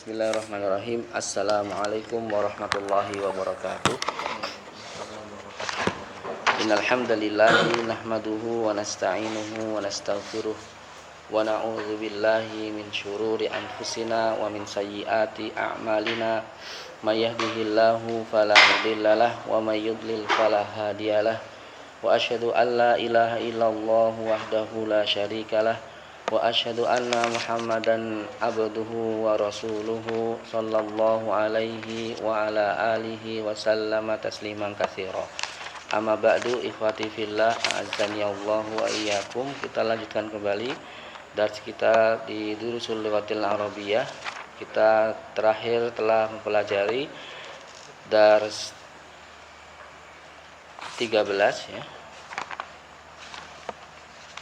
Bismillahirrahmanirrahim. Assalamualaikum warahmatullahi wabarakatuh. Innal hamdalillah nahmaduhu wa nasta'inuhu wa nastaghfiruh wa na'udzu billahi min syururi anfusina wa min sayyiati a'malina. May yahdihillahu fala mudhillalah wa may yudlil fala hadiyalah. Wa asyhadu an la ilaha illallah wahdahu la syarikalah wa asyhadu anna Muhammadan abduhu wa rasuluhu sallallahu alaihi wa ala alihi wa sallama tasliman katsira. Amma ba'du, ikhwati fillah, a'azzani Allah wa iyyakum. Kita lanjutkan kembali dars kita di Durusul Lughatil Arabiyyah. Kita terakhir telah mempelajari dars 13 ya.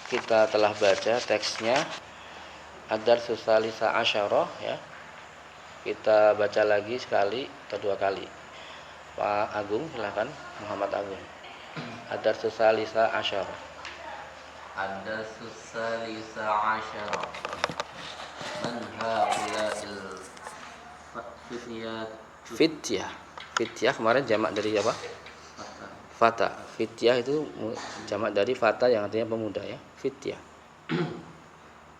Kita telah baca teksnya Ad-Darsus Tsalisa Asyarah ya. Kita baca lagi sekali atau dua kali. Pak Agung silakan, Muhammad Agung. Ad-Darsus Tsalisa Asyarah. Ad-Darsus Tsalisa Asyarah. Man haula'il fityah. Fityah kemarin jamak dari apa? Fata. Fityah itu jamak dari fata yang artinya pemuda ya. Fityah.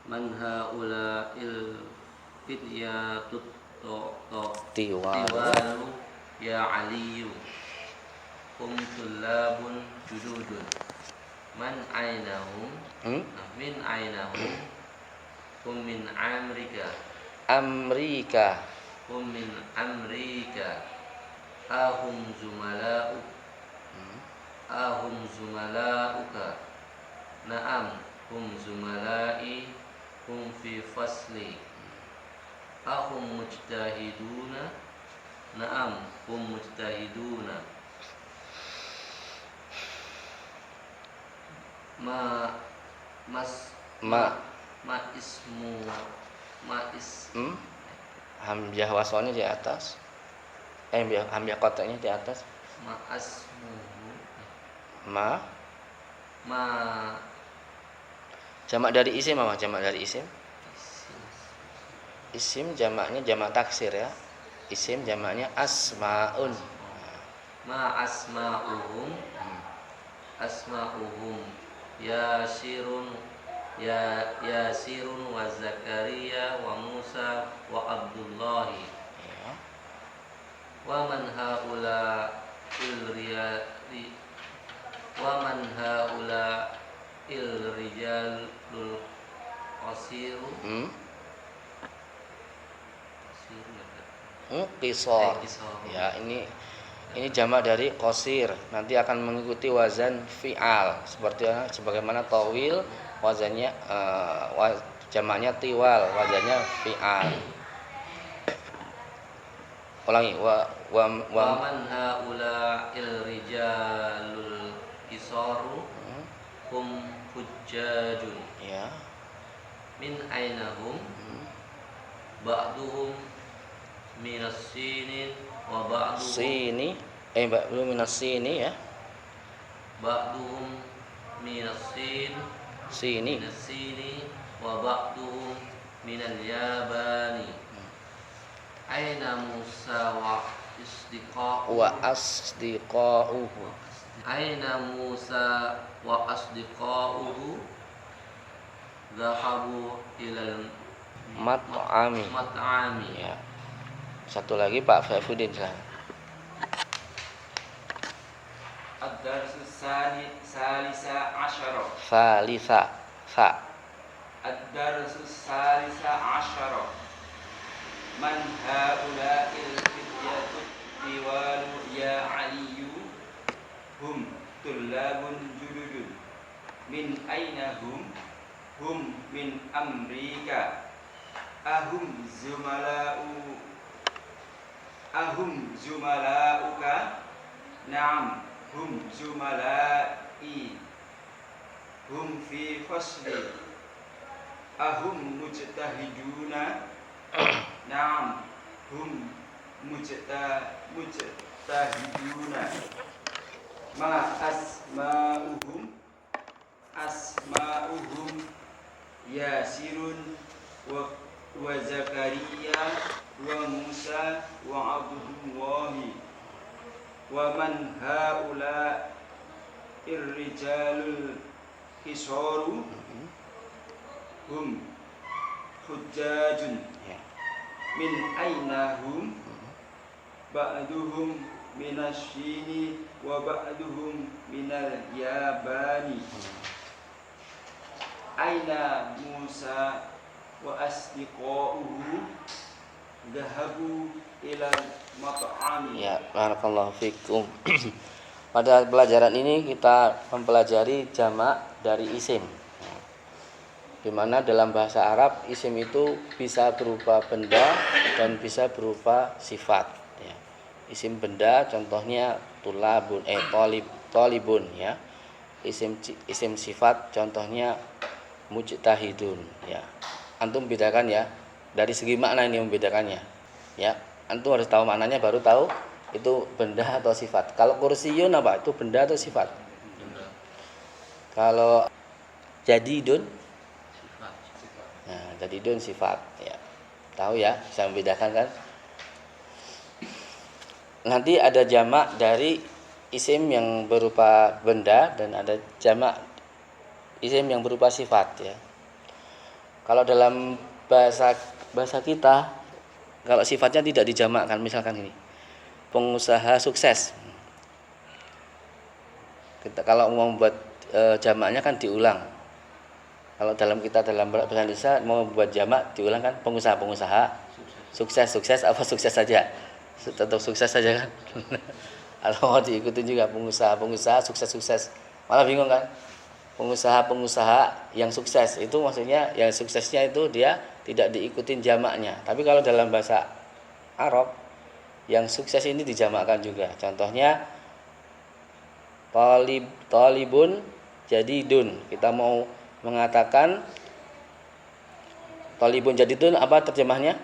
Man haula'il fityatut tiwalu ya aliyu hum tullabun jududun man aynahum min aynahum hum min Amerika hum min Amerika ahum zumala'uka na'am hum zumala'i hum fi fasli ahum mujtahiduna na'am hum mujtahiduna hamzah waswanya di atas, hamzah kotaknya di atas. Jamak dari isim apa? Jamak dari isim. Isim jamaknya jamak taksir ya. Isim jamaknya asmaun. Asma'uhum Yasirun wa Zakaria wa Musa wa Abdullahi ya. Wa man rijalul qasiru qisar. Ya, ini jamak dari qasir. Nanti akan mengikuti wazan fi'al sebagaimana tawil wazannya jamaknya tiwal, wazannya fi'al. Ulangi wa man haula'il rijalul qisaru hum hujjajun ya. Min ainahum ba'duhum minas sinin wa ba'duhum belum minas sini ya. Ba'duhum minas sini wa ba'duhum minal yabani. Aina Musa wa asdiqa'uhu. Aina Musa wa asdiqa'uhu dhahabu ilal mat'ami ya. Satu lagi Pak Faifuddin silahkan. Ad-Darsus Tsalisa Asyarah. Ad-Darsus Tsalisa Asyarah. Man haula'il fityatut tiwalu ya aliyu hum tullabun jududun min aynahum hum min Amerika ahum zumala'uka na'am hum zumala'i hum fi fasli ahum mujtahiduna na'am hum mujtahiduna ma asma'uhum Yasirun wa Zakaria wa Musa wa Abdullahi wa man haula irrijalul kisaru hum hujjajun Ya. min aina hum ba'duhum minasyini wa ba'duhum minal yabani aina Musa wa asdiqauhu dhahabu ila mat'ami. Ya, barakallahu fikum. Pada pelajaran ini kita mempelajari jamak dari isim. Di mana dalam bahasa Arab isim itu bisa berupa benda dan bisa berupa sifat. Ya. Isim benda contohnya tulabun, tolibun ya. Isim sifat contohnya mujtahidun ya. Antum bedakan ya. Dari segi makna ini membedakannya. Ya, antum harus tahu maknanya baru tahu itu benda atau sifat. Kalau kursiyun apa? Itu benda atau sifat? Benda. Kalau jadidun? Sifat. Nah, jadidun sifat ya. Tahu ya, bisa membedakan kan? Nanti ada jamak dari isim yang berupa benda dan ada jamak isim yang berupa sifat ya. Kalau dalam bahasa kita, kalau sifatnya tidak dijamakkan, misalkan ini pengusaha sukses. Kita kalau mau membuat jamaknya kan diulang. Kalau dalam bahasa Indonesia mau membuat jamak diulang kan pengusaha sukses apa sukses saja, tetap sukses saja kan. Kalau mau diikutin juga pengusaha sukses malah bingung kan. Pengusaha yang sukses itu maksudnya yang suksesnya itu dia tidak diikutin jamaknya. Tapi kalau dalam bahasa Arab yang sukses ini dijamakkan juga. Contohnya talibun jadidun. Kita mau mengatakan talibun jadidun apa terjemahnya?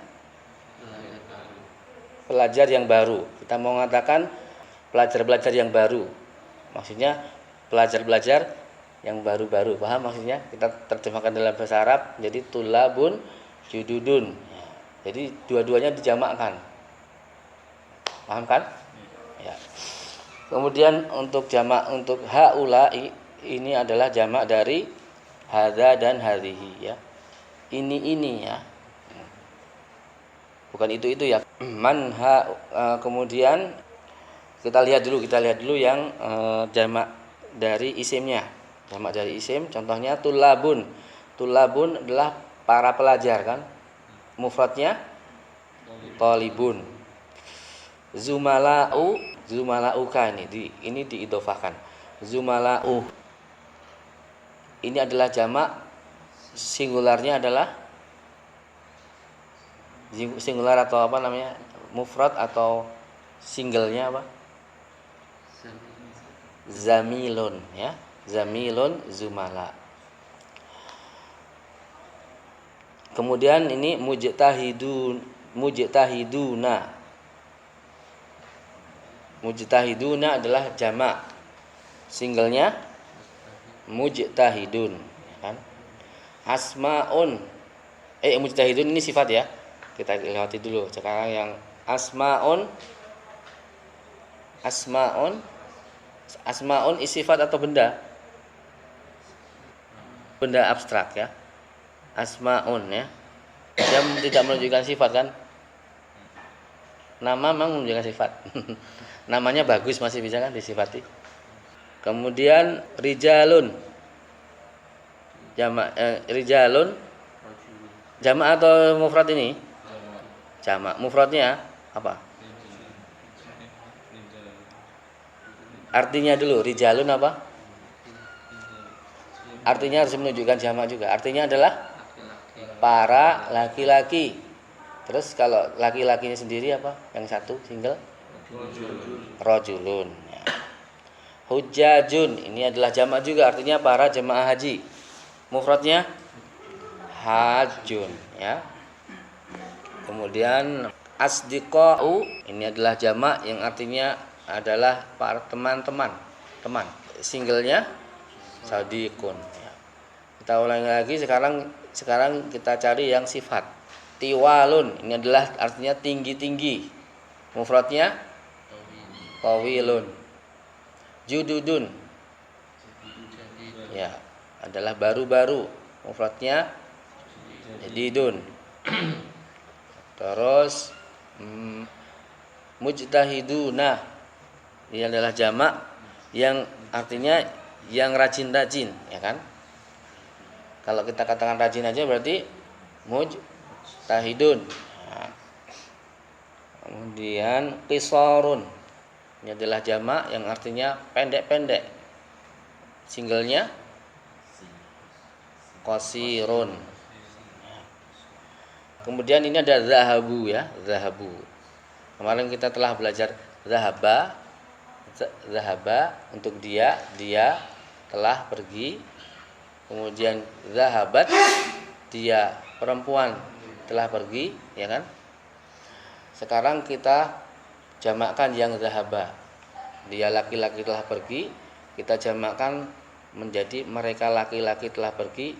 Pelajar yang baru. Kita mau mengatakan pelajar-pelajar yang baru. Maksudnya pelajar-pelajar yang baru-baru, paham maksudnya? Kita terjemahkan dalam bahasa Arab jadi tulabun jududun. Jadi dua-duanya dijamakkan. Paham kan? Ya. Kemudian untuk jamak untuk haula'i ini adalah jamak dari hadza dan hadhihi ya. Ini ya. Bukan itu ya. Kemudian kita lihat dulu yang jamak dari isimnya. Jamak dari isim contohnya tulabun. Tulabun adalah para pelajar kan. Mufradnya talibun. Zumalauka ini diidhofahkan. Zumalau. Ini adalah jamak, singularnya adalah singular atau apa namanya? Mufrad atau singlenya apa? Zamilun ya. Zamilun zumala. Kemudian ini mujtahiduna. Mujtahiduna adalah jamak. Singlenya mujtahidun kan. Asmaun. Mujtahidun ini sifat ya. Kita lewati dulu. Sekarang yang asmaun sifat atau benda? Benda abstrak ya. Asmaun ya. Dia tidak menunjukkan sifat kan? Nama memang menunjukkan sifat. Namanya bagus masih bisa kan disifati. Kemudian rijalun. Rijalun jamak atau mufrad ini? Jamak. Mufradnya apa? Artinya dulu rijalun apa? Artinya harus menunjukkan jamak juga. Artinya adalah para laki-laki. Terus kalau laki-lakinya sendiri apa? Yang satu single? Rajulun. Ya. Hujjajun ini adalah jamak juga. Artinya para jemaah haji. Mufradnya hajjun. Ya. Kemudian asdiqau ini adalah jamak yang artinya adalah para teman-teman. Teman. Singlenya sadiqun ya. Kita ulangi lagi sekarang kita cari yang sifat. Tiwalun, ini adalah artinya tinggi-tinggi. Mufradnya tawilun. Jududun, ya, adalah baru-baru. Mufradnya jadidun. Terus mujtahiduna, ini adalah jamak yang artinya yang rajin-rajin, ya kan? Kalau kita katakan rajin aja berarti mujtahidun. Nah, kemudian qisarun, ini adalah jamak yang artinya pendek-pendek. Singlenya qasirun. Kemudian ini ada zahabu, ya, zahabu. Kemarin kita telah belajar zahaba untuk dia telah pergi. Kemudian zahabat, dia perempuan telah pergi, ya kan? Sekarang kita jamakkan yang zahaba, dia laki-laki telah pergi, kita jamakkan menjadi mereka laki-laki telah pergi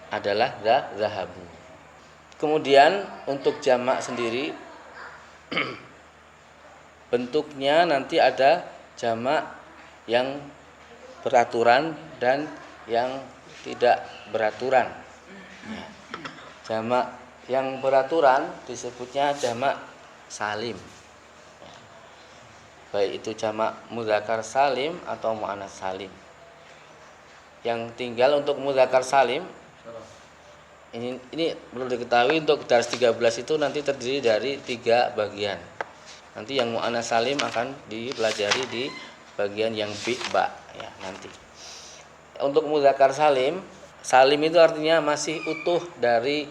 adalah zahabu. Kemudian untuk jamak sendiri bentuknya nanti ada jamak yang beraturan dan yang tidak beraturan. Jamak yang beraturan disebutnya jamak salim. Baik itu jamak mudzakkar salim atau muannats salim. Yang tinggal untuk mudzakkar salim ini perlu diketahui, untuk dars 13 itu nanti terdiri dari 3 bagian. Nanti yang muannats salim akan dipelajari di bagian yang ba, ya, nanti. Untuk mudzakkar salim itu artinya masih utuh dari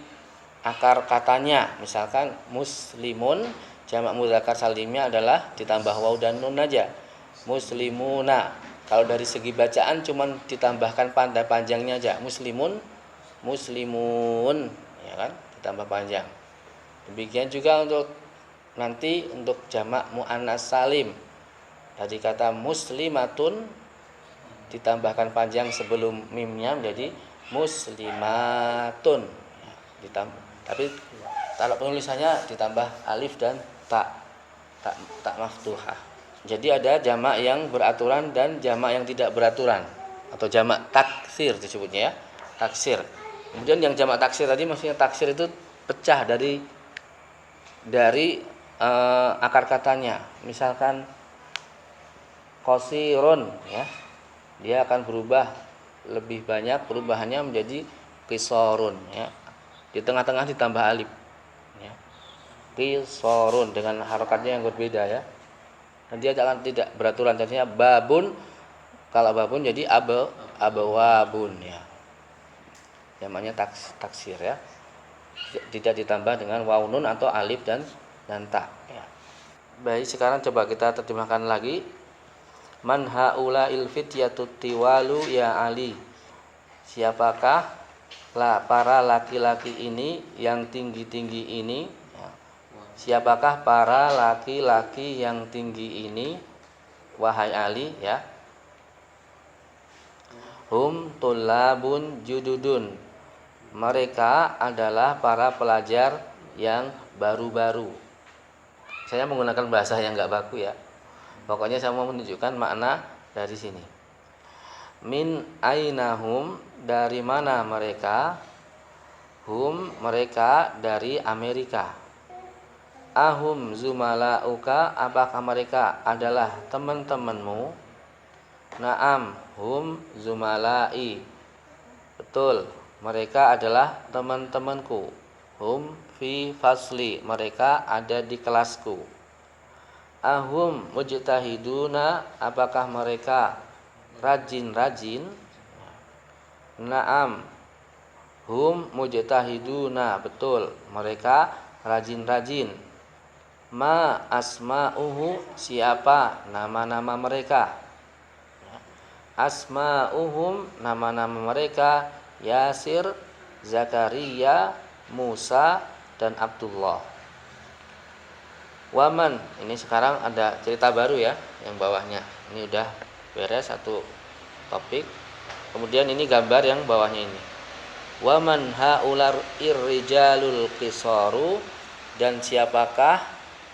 akar katanya. Misalkan muslimun, jamak mudzakkar salimnya adalah ditambah waw dan nun aja. Muslimuna. Kalau dari segi bacaan cuman ditambahkan panda panjangnya aja. Muslimun, muslimun, ya kan? Ditambah panjang. Demikian juga untuk nanti untuk jamak muannats salim. Tadi kata muslimatun ditambahkan panjang sebelum mimnya menjadi muslimatun. Tapi kalau penulisannya ditambah alif dan tak maftuhah. Jadi ada jamak yang beraturan dan jamak yang tidak beraturan, atau jamak taksir disebutnya, ya, taksir. Kemudian yang jamak taksir tadi maksudnya taksir itu pecah dari akar katanya. Misalkan qasirun, ya, dia akan berubah lebih banyak, perubahannya menjadi qisarun, ya. Di tengah-tengah ditambah alif, ya. Qisarun dengan harokatnya yang berbeda, ya. Dan dia akan tidak beraturan. Contohnya babun, kalau babun jadi abawabun, ya. Namanya taksir, ya. Tidak ditambah dengan waw nun atau alif dan ta, ya. Baik, sekarang coba kita terjemahkan lagi. Man haula'il fityatut tiwalu ya Ali. Siapakah para laki-laki ini yang tinggi-tinggi ini? Siapakah para laki-laki yang tinggi ini, wahai Ali, ya? Hum tullabun jududun. Mereka adalah para pelajar yang baru-baru. Saya menggunakan bahasa yang enggak baku, ya. Pokoknya saya mau menunjukkan makna dari sini. Min ainahum, dari mana mereka? Hum, mereka dari Amerika. Ahum zumalauka, apakah mereka adalah teman-temanmu? Naam, hum zumalai. Betul, mereka adalah teman-temanku. Hum fi fasli, mereka ada di kelasku. Ahum mujtahiduna, apakah mereka rajin-rajin? Naam, hum mujtahiduna, betul, mereka rajin-rajin. Ma asma'uhu, siapa nama-nama mereka? Asma'uhum, nama-nama mereka Yasir, Zakaria, Musa, dan Abdullah. Waman, ini sekarang ada cerita baru, ya, yang bawahnya. Ini udah beres satu topik. Kemudian ini gambar yang bawahnya ini. Wa man haular irrijalul qisaru, dan siapakah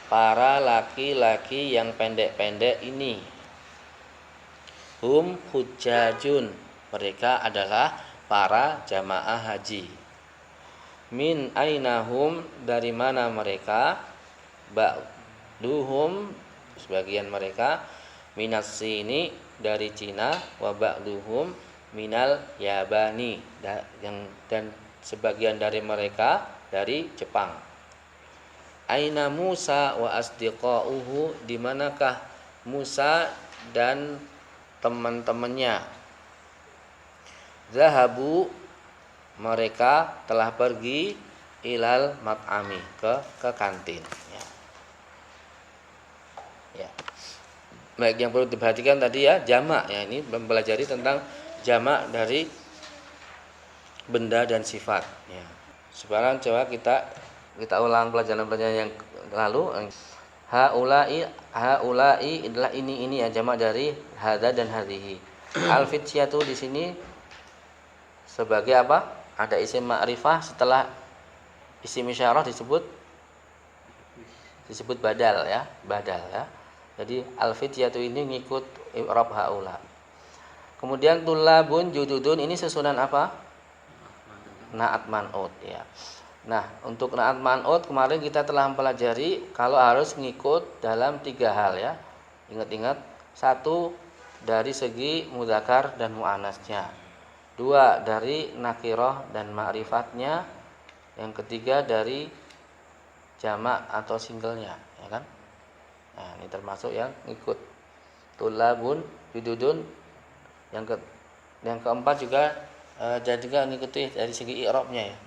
para laki-laki yang pendek-pendek ini? Hum hujjajun, mereka adalah para jamaah haji. Min ainahum, dari mana mereka? Ba'duhum, sebagian mereka, minas sini, dari Cina, wa ba'duhum minal yabani, dan sebagian dari mereka dari Jepang. Aina Musa wa asdiqauhu, di manakah Musa dan teman-temannya? Zahabu, mereka telah pergi, ilal mat'ami, ke kantin, ya. Ya. Baik, yang perlu diperhatikan tadi ya, jamak ya, ini mempelajari tentang jamak dari benda dan sifat, ya. Sekarang coba kita ulang pelajaran-pelajaran yang lalu. Haula'i adalah ini ya, jamak dari hada dan hadhihi. Al-fityatu di sini sebagai apa? Ada isim ma'rifah, setelah isim isyarah disebut badal ya, Jadi al-fityatu ini ngikut i'rab haula. Kemudian tulabun jududun, ini susunan apa? Na'at man'ut, ya. Nah, untuk na'at man'ut kemarin kita telah mempelajari kalau harus ngikut dalam 3 hal ya. Ingat-ingat, 1 dari segi mudzakkar dan muannasnya. 2 dari nakirah dan ma'rifatnya. Yang ketiga dari jamak atau singlenya, ya kan? Nah, ini termasuk yang ikut tulabun, jududun. Yang keempat juga juga mengikuti dari segi i'rabnya ya.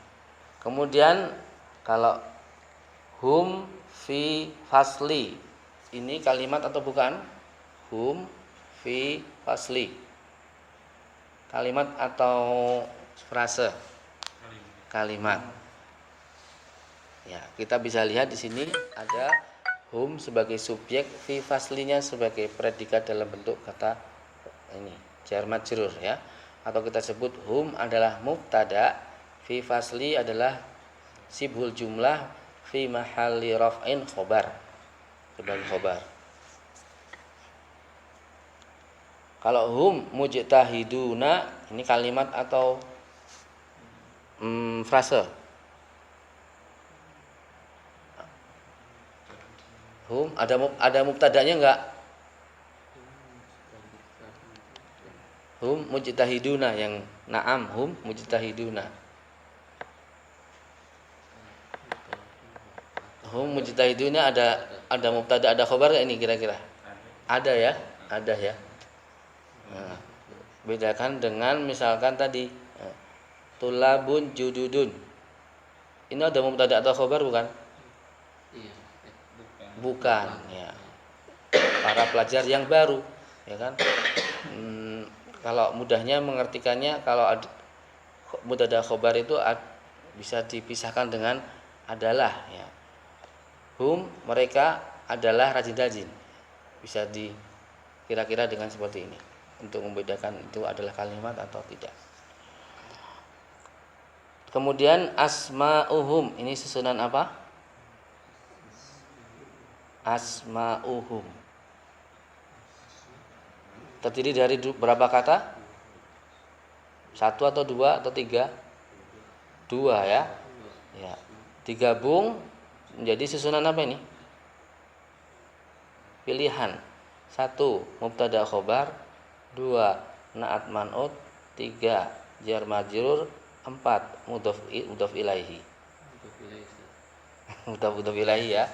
Kemudian kalau hum fi fasli, ini kalimat atau bukan? Hum fi fasli, kalimat atau frase? Kalimat. Ya, kita bisa lihat di sini ada hum sebagai subjek, fi faslinya sebagai predikat dalam bentuk kata ini jar majrur ya. Atau kita sebut hum adalah mubtada, fi fasli adalah sibhul jumlah, fi mahalli raf'in khobar, sebagai khobar. Kalau hum mujtahiduna, ini kalimat atau frase? Hum ada mubtadanya enggak? Hum mujtahiduna, yang na'am hum mujtahiduna. Hum mujtahiduna ada mubtada, ada khabar enggak ini kira-kira? Ada ya? Ada ya. Nah, bedakan dengan misalkan tadi tulabun jududun. Ini ada mubtada atau khabar bukan? Bukan ya. Para pelajar yang baru, ya kan? Kalau mudahnya mengartikannya, kalau mubtada khobar itu bisa dipisahkan dengan adalah ya. Hum, mereka adalah rajin-rajin. Bisa kira-kira dengan seperti ini untuk membedakan itu adalah kalimat atau tidak. Kemudian asma'uhum, ini susunan apa? Asma'uhum terdiri dari berapa kata? 1 atau 2 atau 3? 2 ya. Ya. Digabung menjadi susunan apa ini? Pilihan. 1 mubtada khobar, 2 na'at man'ut, 3 jar majrur, 4 mudhof ilaihi. Mudhof ilaihi ya.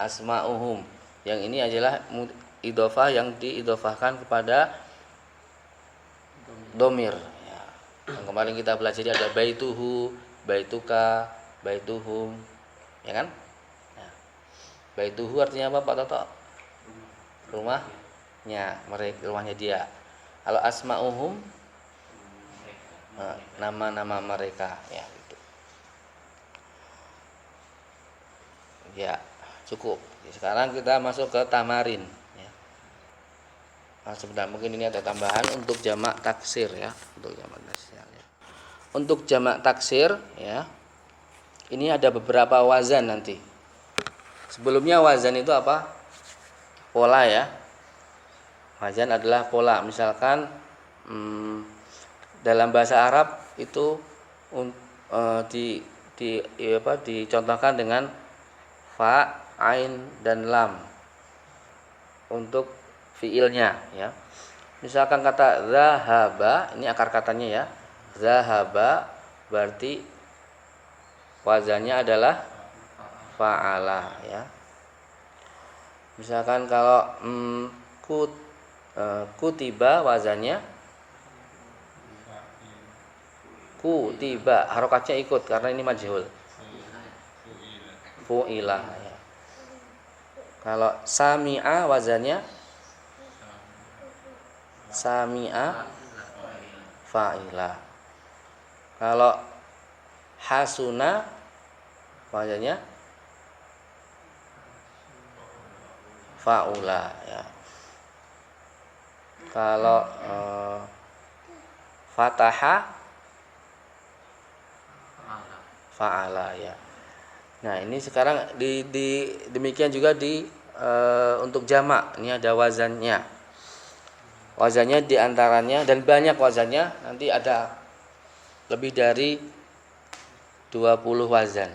Asma'uhum. Yang ini adalah idhofah yang diidhofahkan kepada domir ya. Yang kemarin kita pelajari ada baituhu, baituka, baituhum, ya kan? Nah, baituhu artinya apa Pak Toto? Rumahnya, rumahnya dia. Kalau asma'uhum, nama-nama mereka ya gitu. Ya, cukup. Sekarang kita masuk ke tamarin ya. Nah, sebentar mungkin ini ada tambahan untuk jamak taksir ya, untuk jamak taksir ya. untuk jamak taksir ya. Ini ada beberapa wazan nanti. Sebelumnya wazan itu apa? Pola ya. Wazan adalah pola. Misalkan dalam bahasa Arab itu dicontohkan dengan fa, ain dan lam untuk fiilnya ya. Misalkan kata zahaba, ini akar katanya ya. Zahaba berarti wazannya adalah fa'ala ya. Misalkan kalau kutiba wazannya kutiba, harokatnya ikut karena ini majhul. Fu'ila ya. Kalau sami'a wazannya sami'a fa'ila. Kalau hasuna wazannya fa'ula ya. Kalau fataha fa'ala ya. Nah, ini sekarang demikian juga untuk jamak. Ini ada wazannya. Wazannya diantaranya dan banyak wazannya, nanti ada lebih dari 20 wazan.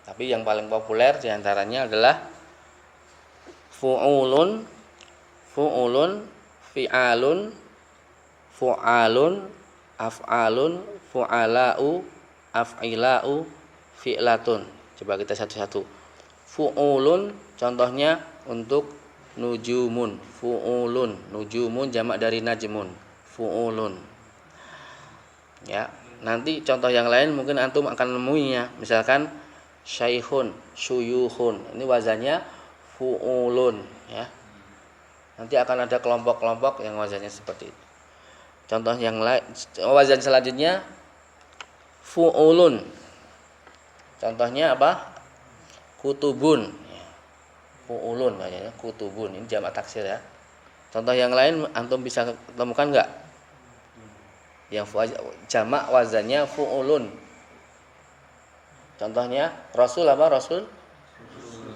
Tapi yang paling populer diantaranya adalah fu'ulun, fi'alun, fu'alun, af'alun, fu'ala'u, af'ila'u, fi'latun. Coba kita satu-satu. Fu'ulun contohnya untuk nujumun, fu'ulun, nujumun jamak dari najmun, fu'ulun. Ya, nanti contoh yang lain mungkin antum akan menemuinya. Misalkan syaikhun, syuyuhun. Ini wazannya fu'ulun ya. Nanti akan ada kelompok-kelompok yang wazannya seperti itu. Contoh yang lain, wazan selanjutnya fu'ulun. Contohnya apa? Kutubun. Fu'ulun wazannya kutubun. Ini jamak taksir ya. Contoh yang lain antum bisa temukan enggak? Yang jamak wazannya fu'ulun. Contohnya rasul apa? Rasul?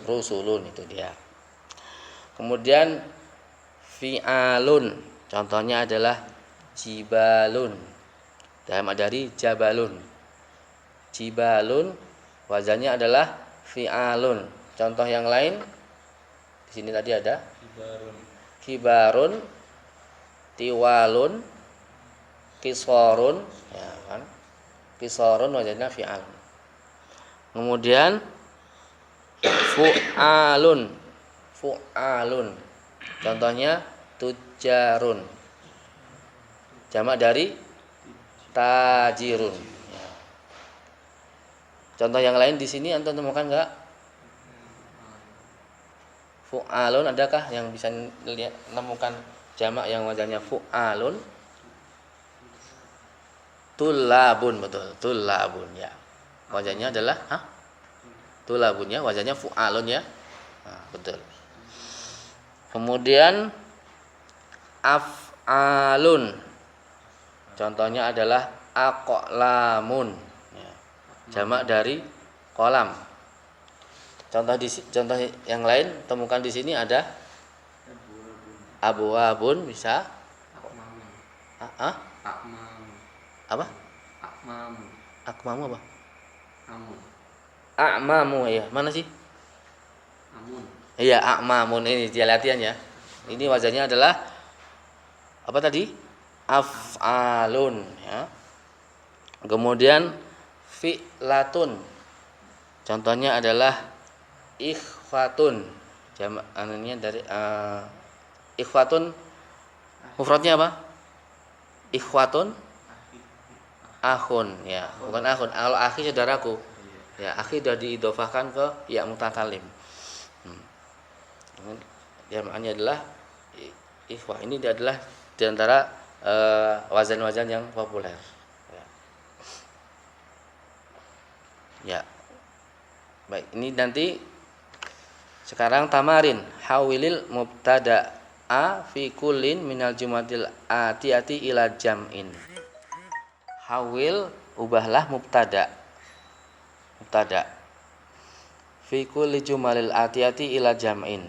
Rusulun itu dia. Kemudian fi'alun. Contohnya adalah jibalun. Jamak dari jabalun. Jibalun wazannya adalah fi'alun. Contoh yang lain di sini tadi ada kibarun, tiwalun, kisorun, ya kan? Kisorun wazannya fi'al. Kemudian fu'alun, fu'alun. Contohnya tujarun. Jamak dari tajirun. Ya. Contoh yang lain di sini antum temukan enggak? Fu'alun adakah yang bisa lihat menemukan jamak yang wazannya fu'alun? Tulabun, betul, tulabun ya. Wazannya adalah tulabun ya, wazannya fu'alun ya. Nah, betul. Kemudian af'alun. Contohnya adalah aqlamun ya. Jamak dari kolam. Contoh yang lain temukan di sini ada abwabun bisa. Apa? Akmamu apa? A'mamu ya. Mana sih? Amun. Iya, a'mamun ini dia latihan ya. Ini wazannya adalah apa tadi? Af'alun ya. Kemudian fi'latun. Contohnya adalah ikhfatun. Jamaknya dari ikhfatun mufradnya apa? Ikhwatun akhun ya, bukan akhun. Kalau akhi saudaraku. Ya, akhi sudah diidhofahkan ke ya mutakalim. Jamaknya adalah ikhwah. Ini adalah di antara wazan-wazan yang populer. Ya. Baik, ini nanti sekarang tamarin hawilil mubtada'a fi kullin minal jumatil atiyati ila jam'in. Hawil ubahlah mubtada. Mubtada. Fi kulli jumalil atiyati ila jam'in.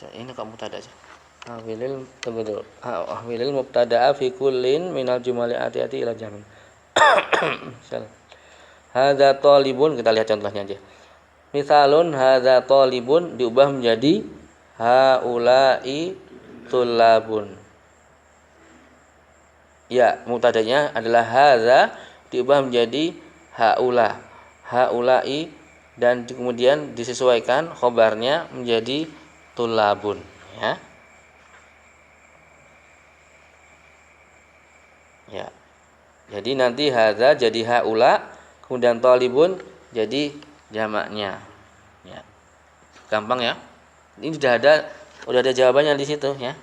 Ini kok mubtada aja. Ahwilil mubtada'a fi kullin minal jumalil atiyati ila jam'in. Hadza talibun, kita lihat contohnya aja. Misalun hadza talibun diubah menjadi haula'i tullabun. Ya, mubtadanya adalah hadza diubah menjadi haula. Haula'i dan kemudian disesuaikan khobarnya menjadi tullabun, ya. Ya. Jadi nanti hadza jadi haula, kemudian talibun jadi jamaknya. Ya. Gampang ya? Ini sudah ada jawabannya di situ ya.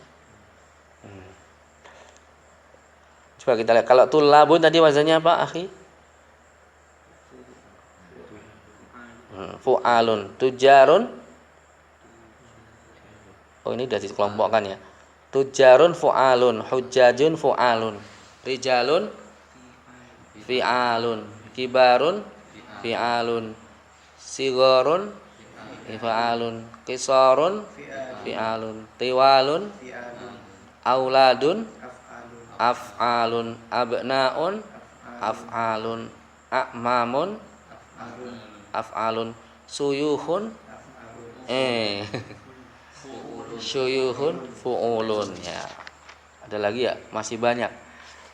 Coba kita lihat. Kalau tullabun tadi wazannya apa, akhi? Fu'alun. Tujarun. Oh, ini sudah dikelompokkan ya. Tujarun fu'alun, hujjajun fu'alun, rijalun fi'alun, kibarun fi'alun, sigorun fi'alun, qisarun fi'alun, tiwalun auladun af'alun, abnaun af'alun, a'mamun af'alun, suyuhun syuyuhun fu'ulun, ya. Ada lagi ya? Masih banyak.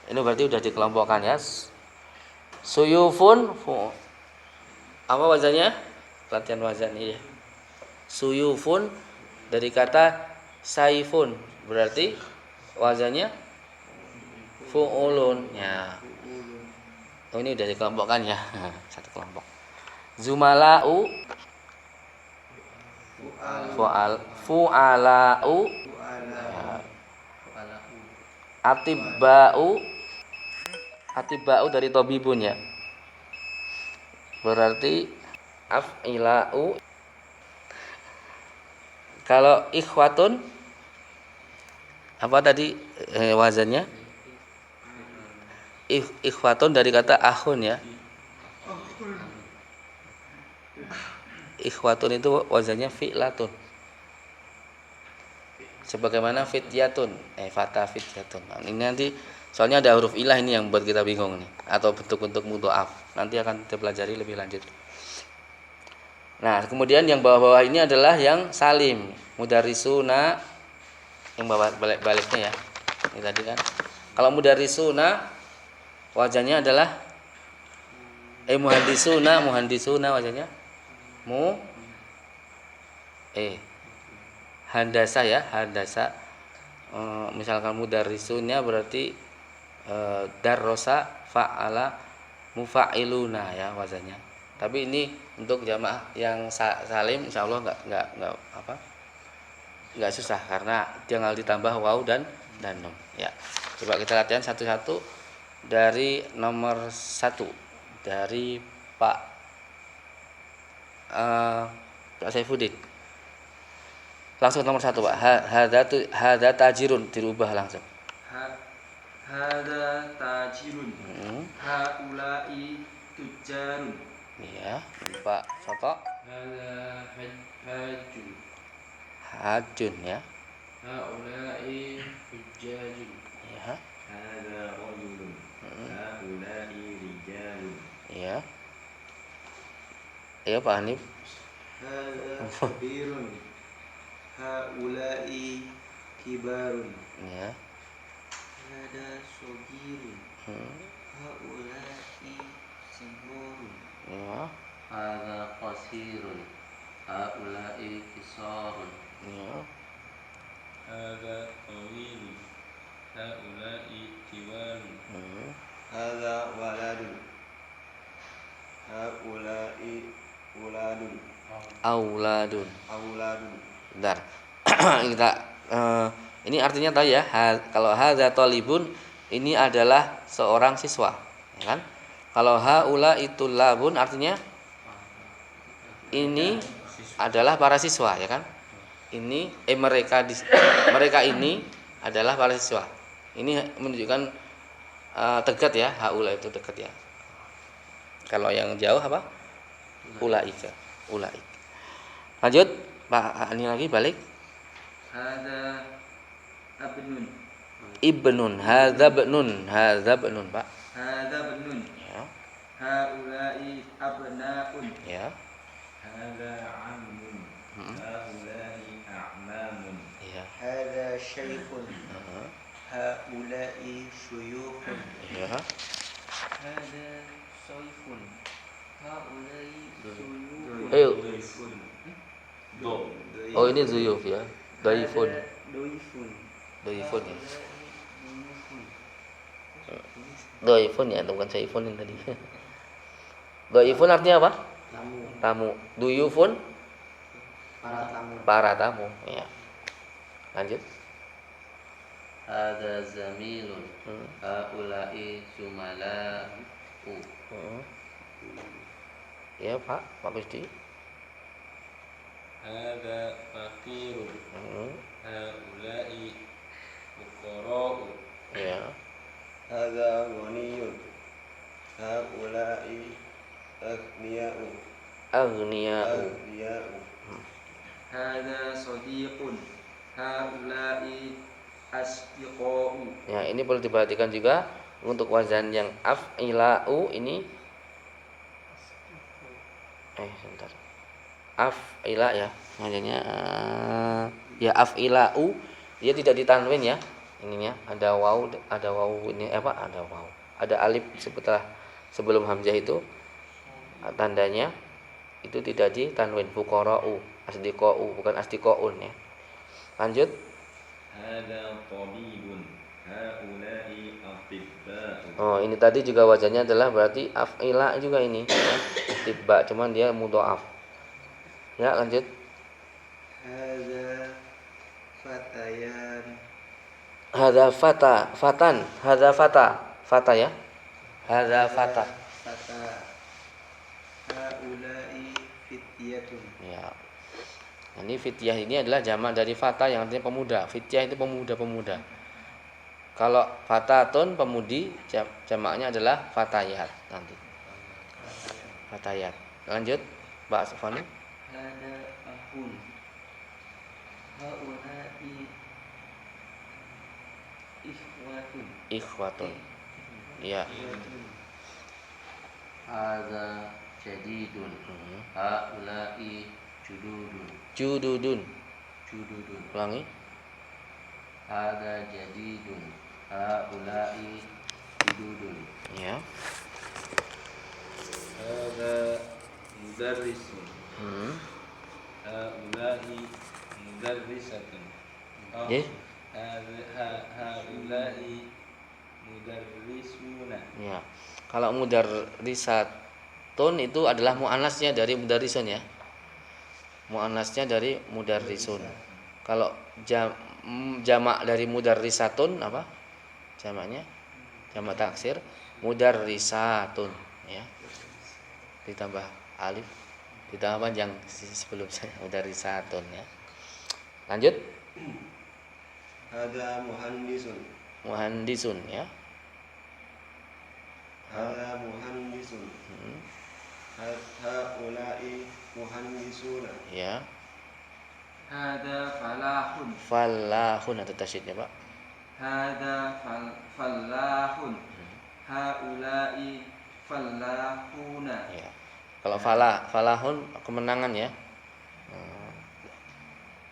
Ini berarti sudah dikelompokkan ya. Suyufun apa wazannya? Latihan wazan ini ya. Suyufun dari kata saifun, berarti wazannya fu'ulun, ya. Oh, ini sudah dikelompokkan ya. Satu kelompok. Zumala'u fu'ala'u, ya. Atibba'u dari tabibun ya. Berarti af'ila'u. Kalau ikhwatun apa tadi wazannya? Ikhwatun dari kata akhun ya. Ikhwatun itu wazannya fi'latun. Sebagaimana fityatun, fata fityatun. Nah, ini nanti soalnya ada huruf ilah ini yang buat kita bingung nih, atau bentuk-bentuk mudhoaf. Nanti akan kita pelajari lebih lanjut. Nah, kemudian yang bawah-bawah ini adalah yang salim, mudarisuna, yang bawah balik-baliknya ya. Ini tadi kan. Kalau mudarisuna wazannya adalah muhandisuna wazannya handasa ya, handasa. Misalkan mudarrisunnya berarti darrosa fa'ala mufa'iluna ya wazannya. Tapi ini untuk jamaah yang salim insyaallah enggak susah karena tinggal ditambah waw dan nun ya. Coba kita latihan satu-satu dari nomor 1 dari Pak Saifuddin. Langsung nomor 1 Pak. Hadza tajirun dirubah langsung. Hadza tajirun. Haula'i tujarun. Iya, Pak Soto. Hadza hajjun. Hajjun ya. Haula'i hujjajun. Iya. Hadza rajulun. Haula'i rijalun. Iya. Iya Pak Hanif. Hadza kabirun. Haula'i kibarun. Ya. Hadza shagirun. Haula'i sigurun. Ya. Hadza qasirun. Haula'i qisarun. Ya. Hadza tawilun. Haula'i tiwalun. Ya. Hadza waladun. Haula'i uladun. Auladun. Auladun. Bentar. Kita ini artinya tahu ya. Kalau hadza talibun ini adalah seorang siswa, ya kan? Kalau haula itu labun artinya ini adalah para siswa, ya kan? Ini mereka ini adalah para siswa. Ini menunjukkan Dekat ya, haula itu dekat ya. Kalau yang jauh apa? Ulaika. Ulaik. Lanjut, Pak, ini lagi balik. Hada abnun. Ibnun, hadza ibnun, Pak. Hada abnun. Ya. Haulai abnaun. Ya. Hada ammun. Haulai a'mamun. Ya. Hada syaikhun. Haulai syuyukhun. Ya. Hada soifun. Haulai syuyukhun. Ayo. Do. Oh, ini zuyuf ya. Daifun. Doifun. Daifun ya. Daifun ya, bukan saifun yang tadi. Daifun artinya apa? Tamu. Duyufun? Para tamu. Ya. Lanjut. Ada zamilun haulai zumala'u. Ya, Pak Gusti. Hada fakirun. Haulai fuqara'u. Ya. Hada ghaniyun. Haulai aghniya'u. Aghniya'u. Hada sadiqun. Haulai asdiqa'u. Ya, ini perlu diperhatikan juga untuk wazan yang af'ila'u ini sebentar. Af'ila ya. Wazannya ya af'ila'u, dia tidak ditanwin ya. Ininya ada waw ini apa? Ada waw. Ada alif sebelum hamzah itu tandanya itu tidak ditanwin, fuqara'u, asdiqa'u, bukan asdiqa'un ya. Lanjut. Hada tabibun. Haulai atibba'u. Oh, ini tadi juga wazannya adalah berarti af'ila juga ini ya. Tibba, cuman dia mudha'af. Ya, lanjut. Hada fatayan. Hadza fatan, fata ya. Hadza fata. Haulai fityatun. Ya. Ini fityah ini adalah jamak dari fata yang artinya pemuda. Fityah itu pemuda-pemuda. Kalau fatatun pemudi, jamaknya adalah fatayat nanti. Fatayat. Lanjut, Mbak Sufani. Hada ahun. Haulai ikhwatun. Ikhwatun. Ya. Ada jadidun haulai jududun. Jududun. Ulangi. Ada jadidun haulai jududun. Ya. Hada mudarrisun. Haulai mudarrisatun. Ya. Haulai mudarrisuna. Ya. Kalau mudarrisatun itu adalah muannasnya dari mudarrisun ya. Muannasnya dari mudarrisun. Kalau jamak dari mudarrisatun apa? Jamaknya jamak taksir mudarrisatun ya. Ditambah alif, ditambah panjang sebelum saya mudarrisatun ya. Lanjut. Hada muhandisun. Muhandisun ya. Hada muhandisun. Haulai muhandisuna. Ya. Hada falahun. Falahun atau tasydidnya, Pak. Hada falahun. Haulai falahuna. Ya. Kalau falahun kemenangan ya.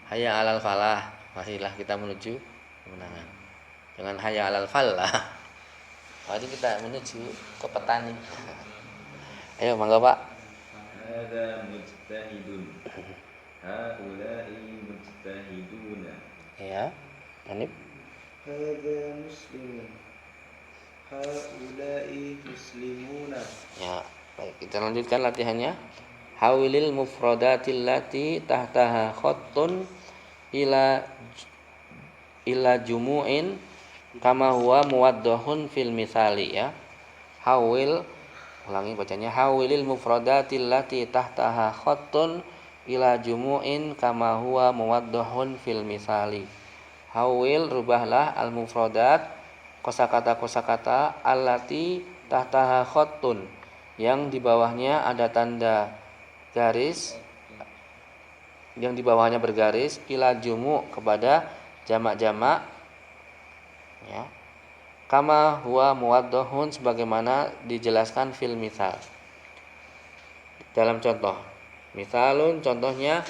Hayya alal falah, masihlah kita menuju kemenangan. Dengan hayya alal falah. Mari kita menuju ke petani. Ayo mangga, Pak. Hada mujtahidun. Haulai mujtahiduna. Ya. Hanif. Hada muslimun. Haulai muslimuna. Ya, baik kita lanjutkan latihannya. Hawilil mufradatil lati tahtaha khattun ila jumu'in kama huwa muwaddahun fil misali ya. Hawil, ulangi bacanya, hawilil mufradatil lati tahtaha khattun ila jumu'in kama huwa muwaddahun fil misali. Hawil, rubahlah al mufradat kosakata allati tahtaha khattun, yang di bawahnya ada tanda garis, yang di bawahnya bergaris, ila jumu, kepada jamak-jamak, ya. Kama huwa muwaddahun, sebagaimana dijelaskan fil misal, dalam contoh. Misalun, contohnya,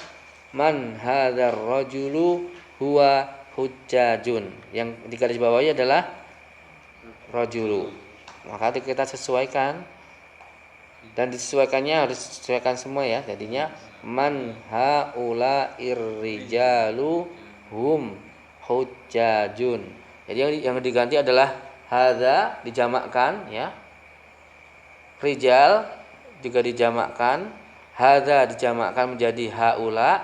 man hadzal rajulu huwa hujjajun, yang di garis bawahnya adalah rajulu. Maka kita sesuaikan, dan disesuaikannya harus disesuaikan semua ya. Jadinya man haula irrijalu hum hujjajun. Jadi yang diganti adalah hadza, dijamakkan ya. Rijal juga dijamakkan, hadza dijamakkan menjadi haula,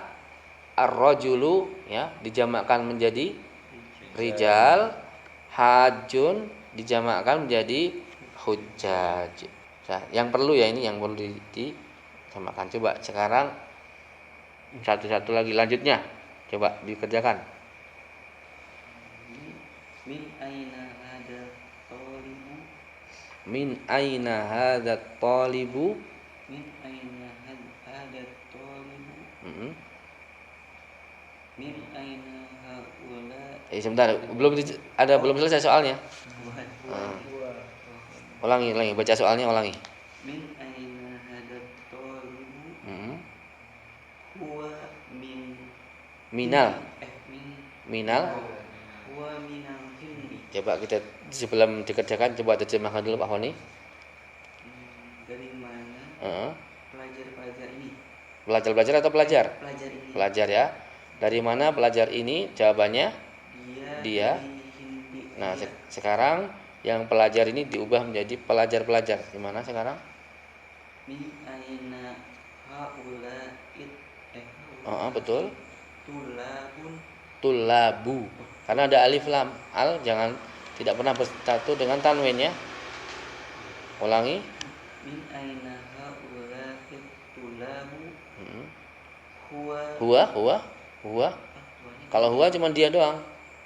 ar-rajulu ya dijamakkan menjadi rijal, hajun dijamakkan menjadi hujjaj. Nah, yang perlu ya, ini yang perlu dijamakkan. Coba sekarang satu-satu lagi lanjutnya. Coba dikerjakan. Min aina hada talibu? Min aina hadzal talibu? Min aina hada talibu? Min aina haula? Sebentar, belum selesai soalnya. Ulangi, baca soalnya, ulangi. Min aina hada talibu? Huwa minal. Huwa minal hindi. Coba kita sebelum dikerjakan coba terjemahkan dulu Pak Honi. Dari mana pelajar-pelajar ini? Pelajar atau pelajar? Pelajar ini. Pelajar ya. Dari mana pelajar ini? Jawabannya dia. Nah, sekarang yang pelajar ini diubah menjadi pelajar-pelajar. Gimana sekarang? Min aina haula Betul. Tulabun. Tulabu. Karena ada alif lam. Tidak pernah bersatu dengan tanwin ya. Ulangi. Min aina haula tulabu. Huwa. Kalau huwa cuma dia doang.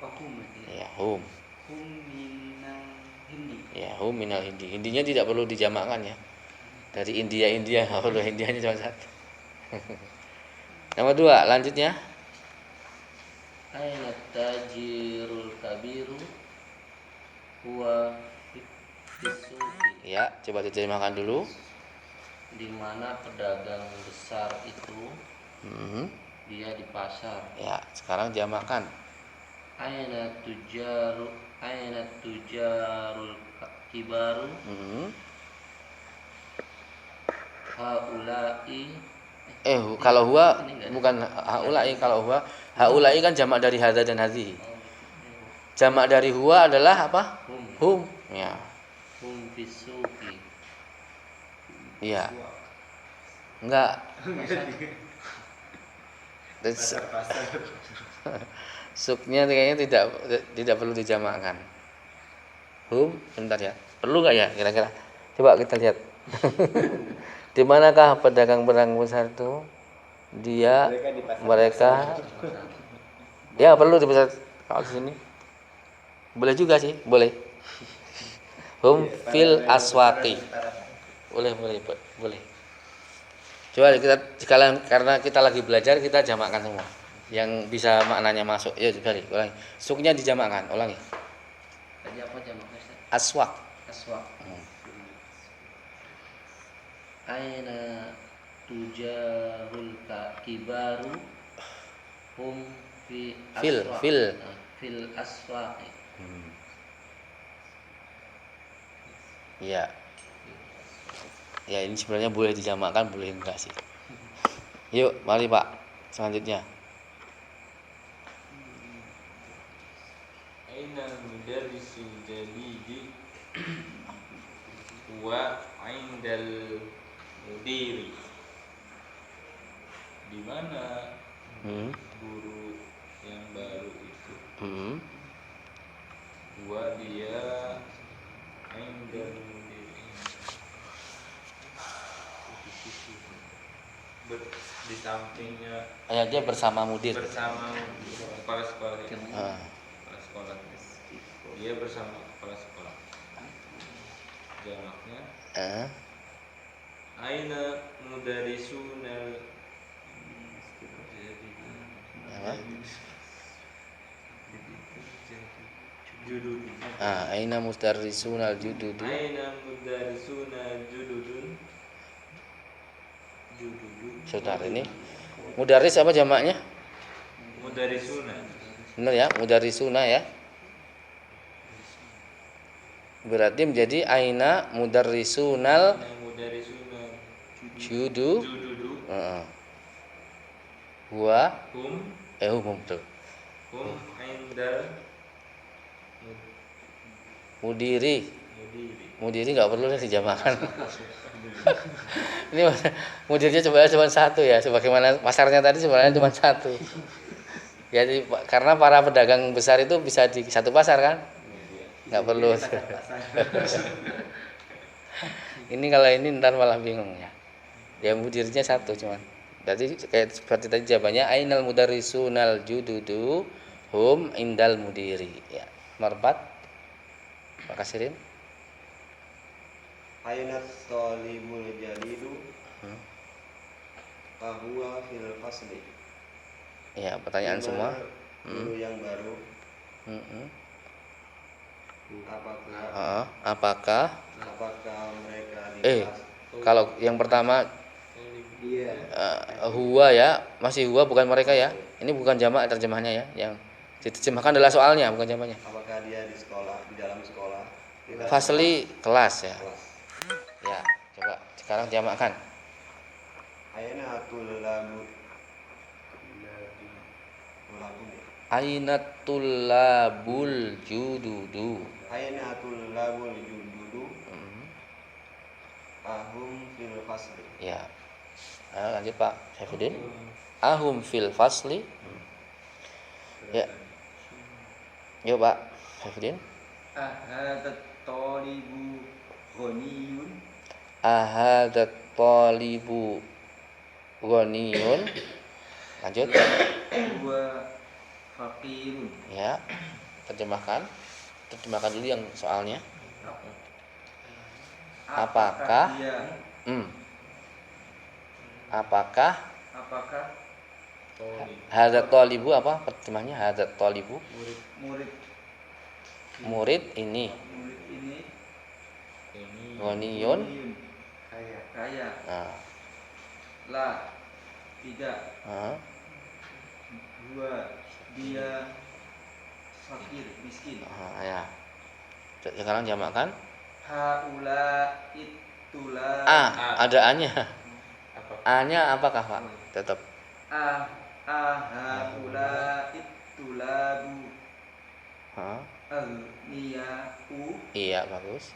Hum. Ya, hum. Hum minal hindi. Ya, hum minal hindi. Hindinya tidak perlu dijamakkan ya. Dari India, kalau Indianya cuma satu. Nomor 2, lanjutnya. Aina tajirul kabiru? Huwa fisuki. Ya, coba diterjemahkan dulu. Di mana pedagang besar itu? Dia di pasar. Ya, sekarang jamakkan. Aina tujarul kibaru? Haulai. Kalau huwa bukan haulai. Kalau huwa, haulai kan jamak dari hadza dan hadhi. Jamak dari huwa adalah apa? Hum. Ya. Hum fisuki. Iya. Enggak. Suknya kayaknya tidak perlu dijamakkan. Hum, bentar ya. Perlu nggak ya kira-kira? Coba kita lihat. Di manakah pedagang-pedagang besar itu? Mereka. Ya perlu di pasar. Kalau di sini. Boleh juga sih, boleh. Hum fil aswaqi. Boleh. Coba kita karena kita lagi belajar, kita jamakkan semua. Yang bisa maknanya masuk. Ya, balik, ulangi. Suknya dijamakkan, ulangi. Tadi apa jamaknya? Aswaq. Aina tujarul kibaru? Hum fil aswaqi. Iya. Ya, ini sebenarnya boleh dijamakkan, boleh enggak sih. Yuk, mari Pak. Selanjutnya. Aina mudarrisul jalidi wa indal mudiri. Di mana guru yang baru itu? Dia indal mudiri. Di sampingnya. Dia bersama mudir. Bersama kepala sekolah. Kepala sekolah. Dia bersama kepala sekolah. Jamaknya Ah, aina mudarrisunal apa? judud. Aina mudarrisunal jududu. Aina mudarrisuna jududun. Sebentar ini. Mudarris apa jamaknya? Mudarrisuna. Benar ya, mudarrisuna ya. Berarti menjadi aina mudarrisunal Aina mudarrisuna judu. jududu. Heeh. Huwa Hum betul. indal Mudiri. mudiri. Mudiri nggak perlu dijamakan. Ini mudirnya cuma satu ya, sebagaimana pasarnya tadi sebenarnya cuma satu. Jadi karena para pedagang besar itu bisa di satu pasar kan, nggak perlu. Ini kalau ini ntar malah bingung ya. Ya mudirnya satu cuman. Berarti kayak seperti tadi jawabannya ainal mudarrisunal jududu hum indal mudiri. Ya. Nomor 4. Pak Kasirin. Ainat talibul jadidu Hmm. fahuwa fil fasli. Ya, pertanyaan Di semua. mana guru yang baru Hmm. apakah Apakah mereka di Eh, kelas? kalau yang pertama Iya. huwa ya, masih huwa bukan mereka ya. Ini bukan jamak terjemahnya ya. Yang diterjemahkan adalah soalnya bukan jamaknya. Apakah dia di sekolah, di dalam sekolah? Di dalam Fasli kelas ya. kelas. Ya, coba sekarang jamakkan. Ainatul labu. Labu. Ainatul labul jududu. Ainatul labul jududu Hmm. ahum fil fasli. Ya. Ayo lanjut Pak Saifuddin. Ahum fil fasli. Ya. Yuk Pak Saifuddin. Ahadat talibu ghaniyun. Ahadat talibu ghaniyun. Lanjut. Huwa faqirun. Ya. Terjemahkan. Terjemahkan dulu yang soalnya. Apakah dia apakah apakah hadat talibu apa terjemahnya hadat talibu murid murid ini ini ghaniyun. kaya Nah, la tidak ah, dua dia fakir miskin ya. Sekarang jamakkan. haula itulah Ada A-nya. A-nya apakah Pak? Tetap. haula itulabu Hah? agniyau Iya bagus.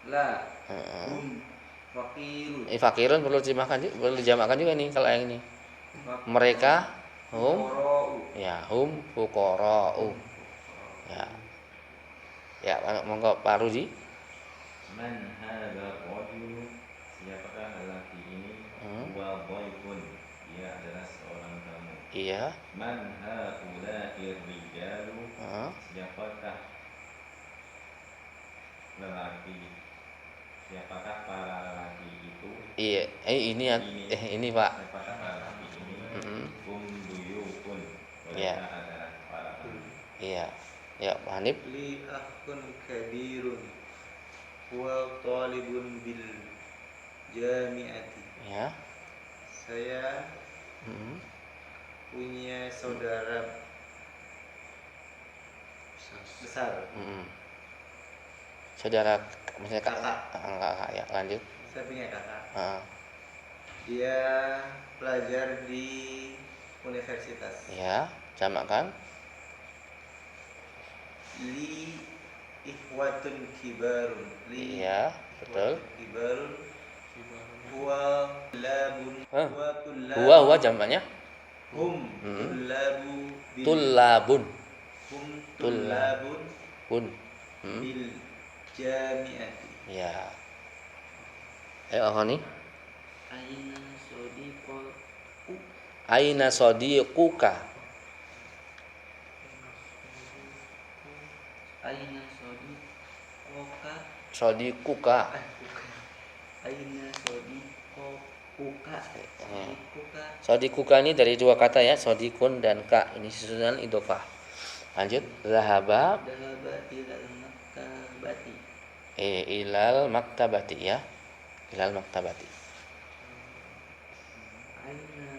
la Heeh. fakirun Fakirun perlu dijamakkan juga, perlu dijamakkan juga nih kalau yang ini. Mereka hum ya hum fuqara'u. Ya. Ya, monggo Pak Rudi. Man hadza rajul, siapakah lelaki ini? Huwa dhaifun, dia adalah seorang tamu. Iya. Man haula'ir rijalu, siapakah lelaki? Siapakah para lelaki itu? Iya, ini Pak. Siapakah lelaki ini? Hum duyufun, Iya. mereka adalah para tamu. Iya. Ya, Pak Hanif. Li akhun kabirun huwa talibun bil jami'ati. Ya. Saya punya saudara besar. Saudara misalnya Kakak. kakak ya, lanjut. Saya punya kakak. Ah, Dia pelajar di universitas. ya, jamakkan. Li ikhwatun kibarun. Li Iya, betul. kibarun huwa labun Hah? huwa Huwa jamaknya hum tullabu bil tullabun. hum tullabun Bun. bil jami'ati. Ya. Ayo Ahoni. aina sodiqo Aina sadiquka? aina sodiq Sodikuka. Aina sodikuka. Sodikuka ini dari dua kata ya, sodikun dan ka. Ini susunan idhofah. Lanjut, zahaba Dahaba ilal maktabati. ilal maktabati ya. Ilal maktabati. Aina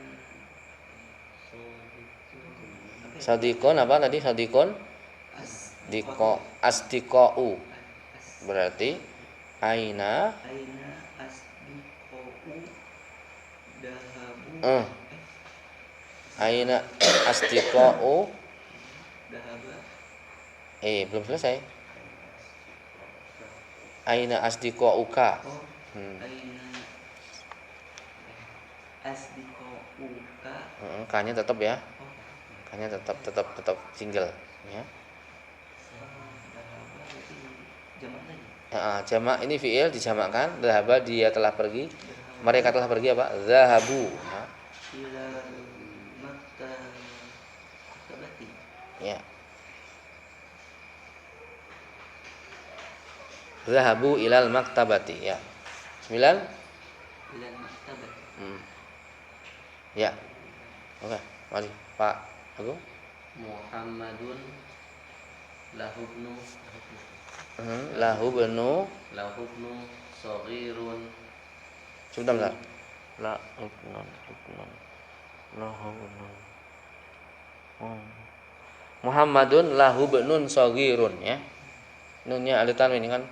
Sodikun apa tadi? Sodikun asdiqau. Berarti aina asdiqau dahabu aina asdiqau dahaba belum selesai. Aina asdiqauka. aina asdiqauka. K-nya tetap ya. K-nya tetap single ya. Dahaba berarti jamak lagi. Jamak ini fiil dijamakkan. Dhahaba dia telah pergi. Mereka telah pergi apa? Zahabu. Ilal maktabati. Ya. Zahabu ilal maktabati ya. 9. Ilal maktabati. Ya. Oke, mari Pak Agung. Muhammadun lahubnu Lahubnu saghirun. Sebentar. Lahubnu. Muhammadun lahubnun saghirun ya. Nunnya ada tanwin kan?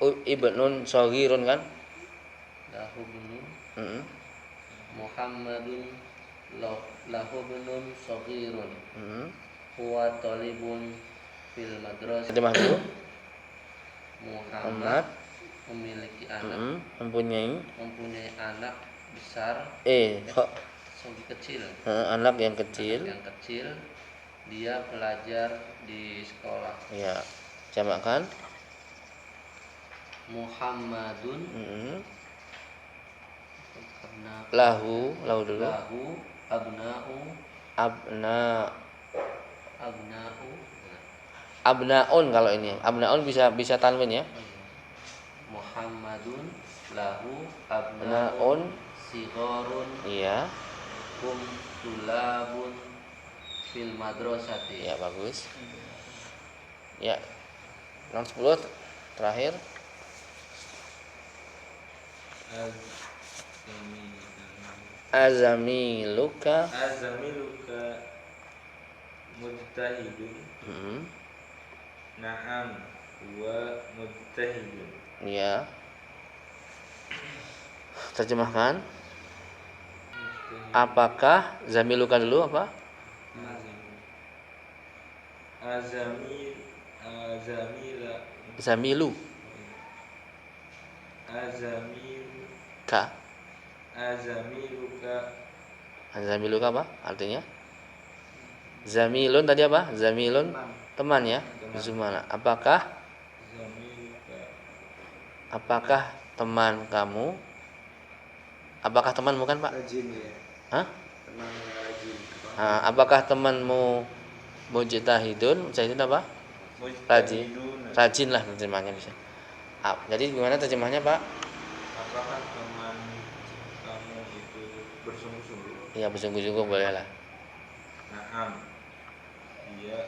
Ibnun saghirun kan? Lahubnu Heeh. Muhammadun lahubnun saghirun. Heeh. Huwa talibun fil madrasah. Terjemah dulu. Muhammad memiliki anak, mempunyai anak besar, kecil. Anak yang kecil. Dia belajar di sekolah. Ya. Jamakkan. Muhammadun Lahu dulu. Abna'u Abnaun kalau ini. Abnaun bisa tanwin ya. Muhammadun lahu Abnaun sigharun iya. hum tulabun fil madrasati. Ya bagus. Ya. Nomor 10 terakhir. Azamiluka mujtahidun. Na'am wa mujtahidun. Ya. Terjemahkan. Apakah zamiluka dulu apa? Zamilu. Zamiluka apa artinya? Zamilun tadi apa? Zamilun teman ya. Zumana. Apakah teman kamu? Apakah temanmu kan Pak? Rajin ya. Hah? Teman rajin. Apakah temanmu mujtahidun? Mujtahidun apa? Rajin lah terjemahnya bisa. Jadi gimana terjemahnya Pak? Apakah teman kamu itu bersungguh-sungguh? Iya bersungguh-sungguh boleh lah. Na'am, dia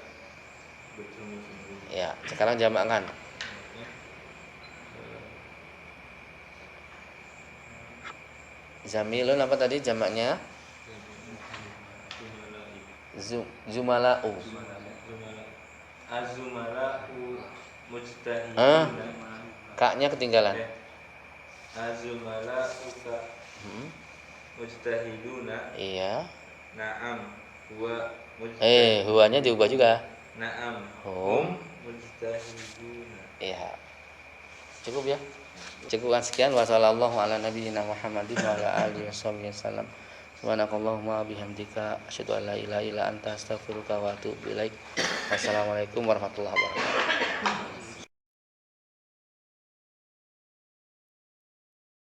bersungguh-sungguh. Ya sekarang jamakkan. Zamilun apa tadi jamaknya? Zumala'u. Azumala'u mujtahiduna. Kaknya ketinggalan. Azumala'uka mujtahiduna. Iya. Na'am huwa mujtahiduna. Huwanya diubah juga. Na'am Hum mujtahiduna. Iya. Cukup ya. Cukupkan sekian. Wassallallahu ala nabiyyina Muhammadin wa ala alihi wasallam. Subhanakallahumma bihamdika asyhadu an la ilaha illa anta astaghfiruka wa atubu ilaik. Wassalamualaikum warahmatullahi wabarakatuh.